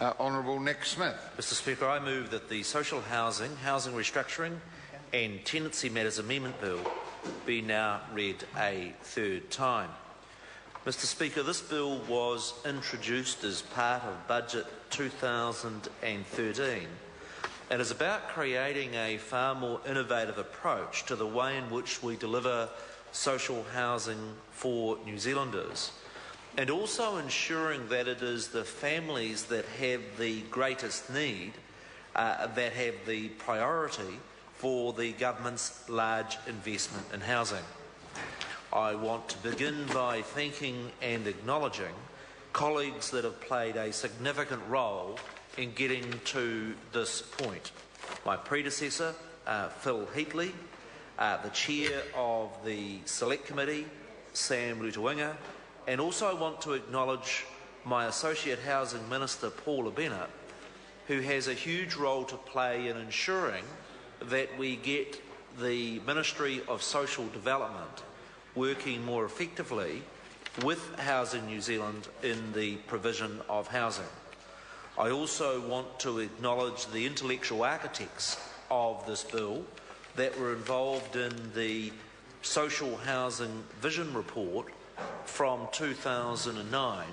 Honourable Nick Smith. Mr Speaker, I move that the Social Housing, Housing Restructuring and Tenancy Matters Amendment Bill be now read a third time. Mr Speaker, this bill was introduced as part of Budget 2013 and is about creating a far more innovative approach to the way in which we deliver social housing for New Zealanders, and also ensuring that it is the families that have the greatest need that have the priority for the government's large investment in housing. I want to begin by thanking and acknowledging colleagues that have played a significant role in getting to this point. My predecessor, Phil Heatley, the chair of the Select Committee, Sam Lutawinga, and also I want to acknowledge my Associate Housing Minister, Paula Bennett, who has a huge role to play in ensuring that we get the Ministry of Social Development working more effectively with Housing New Zealand in the provision of housing. I also want to acknowledge the intellectual architects of this bill that were involved in the Social Housing Vision Report from 2009,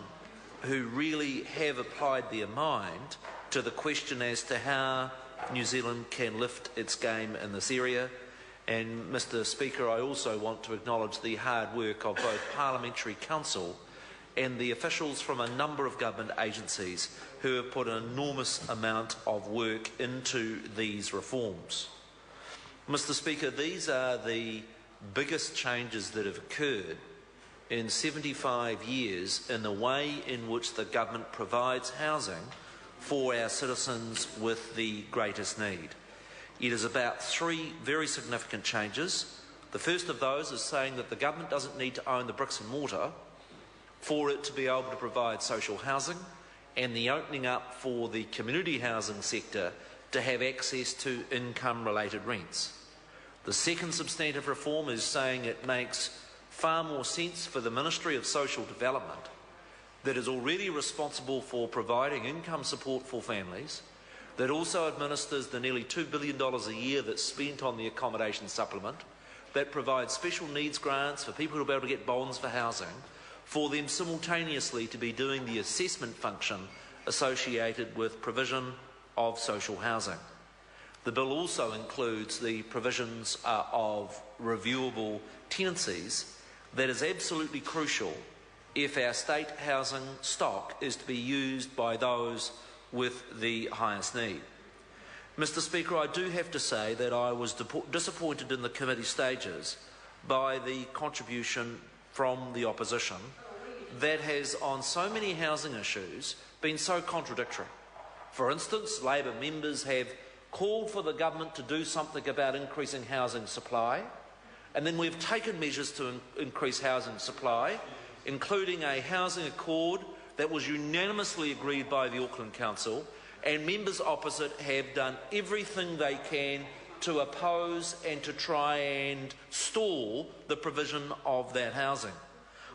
who really have applied their mind to the question as to how New Zealand can lift its game in this area. And Mr Speaker, I also want to acknowledge the hard work of both Parliamentary Council and the officials from a number of government agencies who have put an enormous amount of work into these reforms. Mr Speaker, these are the biggest changes that have occurred in 75 years in the way in which the government provides housing for our citizens with the greatest need. It is about three very significant changes. The first of those is saying that the government doesn't need to own the bricks and mortar for it to be able to provide social housing, and the opening up for the community housing sector to have access to income-related rents. The second substantive reform is saying it makes far more sense for the Ministry of Social Development, that is already responsible for providing income support for families, that also administers the nearly $2 billion a year that's spent on the accommodation supplement, that provides special needs grants for people to be able to get bonds for housing, for them simultaneously to be doing the assessment function associated with provision of social housing. The bill also includes the provisions of reviewable tenancies that is absolutely crucial if our state housing stock is to be used by those with the highest need. Mr Speaker, I do have to say that I was disappointed in the committee stages by the contribution from the opposition that has, on so many housing issues, been so contradictory. For instance, Labor members have called for the government to do something about increasing housing supply, and then we've taken measures to increase housing supply, including a housing accord that was unanimously agreed by the Auckland Council, and members opposite have done everything they can to oppose and to try and stall the provision of that housing.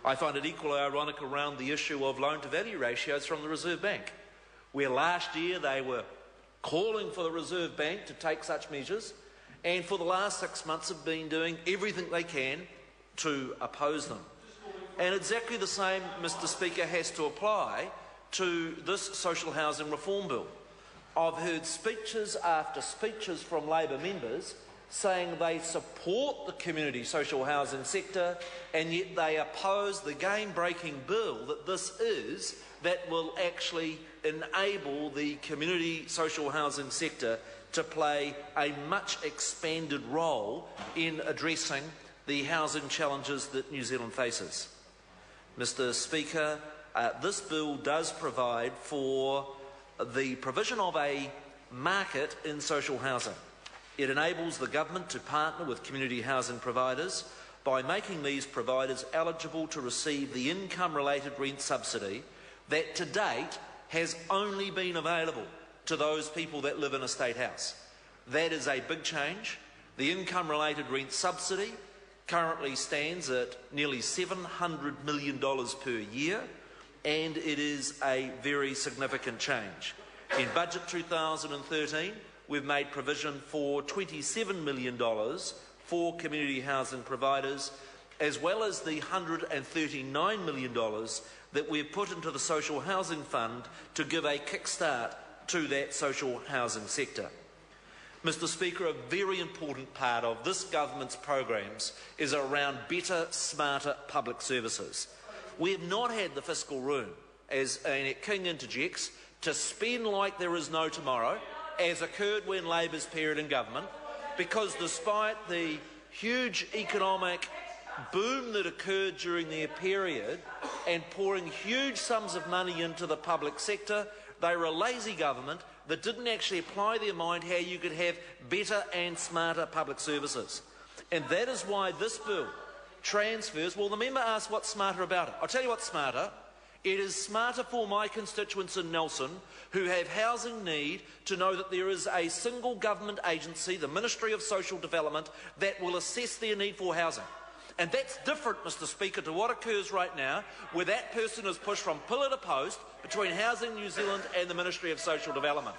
I find it equally ironic around the issue of loan-to-value ratios from the Reserve Bank, where last year they were calling for the Reserve Bank to take such measures, and for the last 6 months have been doing everything they can to oppose them. And exactly the same, Mr Speaker, has to apply to this social housing reform bill. I've heard speeches after speeches from Labor members saying they support the community social housing sector, and yet they oppose the game-breaking bill that this is that will actually enable the community social housing sector to play a much expanded role in addressing the housing challenges that New Zealand faces. Mr Speaker, this bill does provide for the provision of a market in social housing. It enables the government to partner with community housing providers by making these providers eligible to receive the income-related rent subsidy that to date has only been available to those people that live in a state house. That is a big change. The income-related rent subsidy currently stands at nearly $700 million per year, and it is a very significant change. In Budget 2013, we've made provision for $27 million for community housing providers, as well as the $139 million that we've put into the Social Housing Fund to give a kickstart to that social housing sector. Mr Speaker, a very important part of this government's programs is around better, smarter public services. We have not had the fiscal room, as Annette King interjects, to spend like there is no tomorrow, as occurred when Labor's period in government, because despite the huge economic boom that occurred during their period and pouring huge sums of money into the public sector, they were a lazy government that didn't actually apply their mind how you could have better and smarter public services. And that is why this bill transfers. Well, the member asked what's smarter about it. I'll tell you what's smarter. It is smarter for my constituents in Nelson who have housing need to know that there is a single government agency, the Ministry of Social Development, that will assess their need for housing. And that's different, Mr Speaker, to what occurs right now, where that person is pushed from pillar to post between Housing New Zealand and the Ministry of Social Development.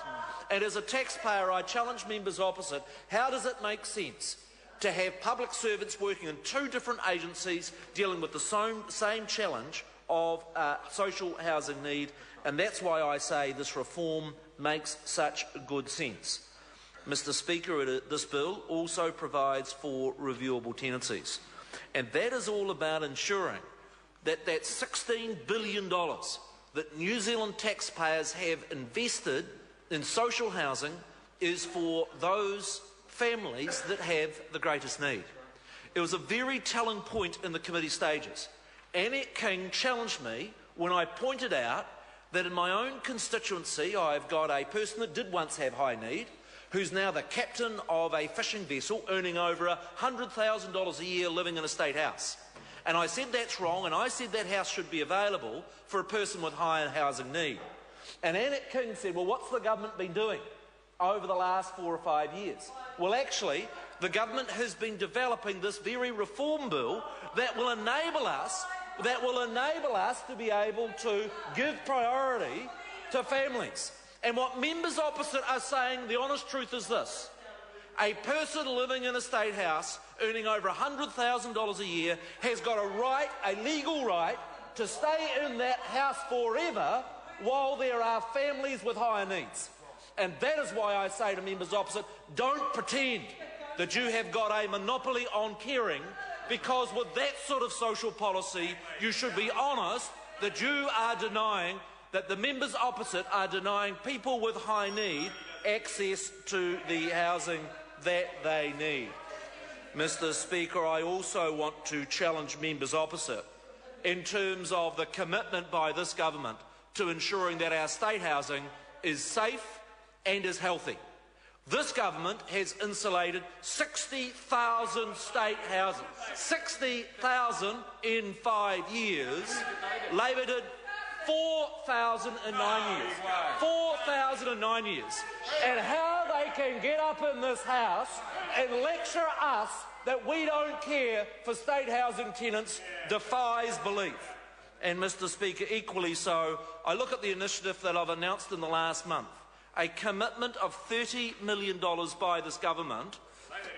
And as a taxpayer, I challenge members opposite, how does it make sense to have public servants working in two different agencies dealing with the same challenge of social housing need? And that's why I say this reform makes such good sense. Mr Speaker, this bill also provides for reviewable tenancies. And that is all about ensuring that that $16 billion that New Zealand taxpayers have invested in social housing is for those families that have the greatest need. It was a very telling point in the committee stages. Annette King challenged me when I pointed out that in my own constituency I've got a person that did once have high need, who's now the captain of a fishing vessel earning over $100,000 a year living in a state house. And I said that's wrong, and I said that house should be available for a person with higher housing need. And Annette King said, well, what's the government been doing over the last 4 or 5 years? Well, actually, the government has been developing this very reform bill that will enable us to be able to give priority to families. And what members opposite are saying, the honest truth is this: a person living in a state house earning over $100,000 a year has got a legal right to stay in that house forever while there are families with higher needs. And that is why I say to members opposite, don't pretend that you have got a monopoly on caring, because with that sort of social policy, you should be honest that you are denying, that the members opposite are denying people with high need access to the housing that they need. Mr Speaker, I also want to challenge members opposite in terms of the commitment by this government to ensuring that our state housing is safe and is healthy. This government has insulated 60,000 state housing. 60,000 in 5 years. Labor did 4,000 in 9 years. 4,000 in 9 years. And how they can get up in this house and lecture us that we don't care for state housing tenants defies belief. And Mr Speaker, equally so, I look at the initiative that I've announced in the last month, a commitment of $30 million by this government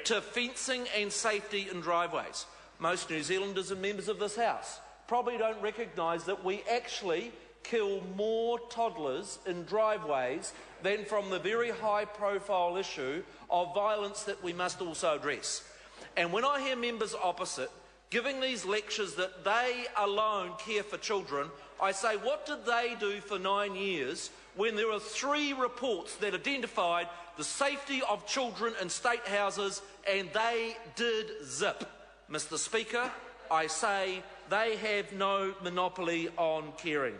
to fencing and safety in driveways. Most New Zealanders and members of this House probably don't recognise that we actually kill more toddlers in driveways than from the very high-profile issue of violence that we must also address. And when I hear members opposite giving these lectures that they alone care for children, I say, what did they do for 9 years when there were 3 reports that identified the safety of children in state houses, and they did zip? Mr Speaker, I say they have no monopoly on caring.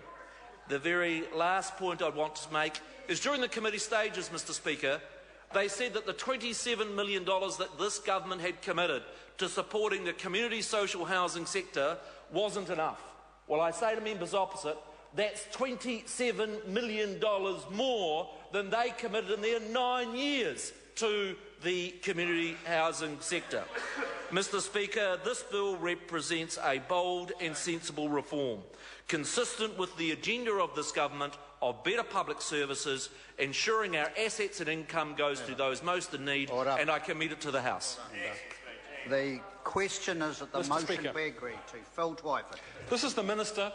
The very last point I want to make is during the committee stages, Mr Speaker, they said that the $27 million that this government had committed to supporting the community social housing sector wasn't enough. Well, I say to members opposite, that's $27 million more than they committed in their 9 years to the community housing sector. Mr Speaker, this bill represents a bold and sensible reform, consistent with the agenda of this government of better public services, ensuring our assets and income goes to those most in need, and I commit it to the House. The question is that the Mr. motion Speaker, be agreed to. Phil Twyford. This is the Minister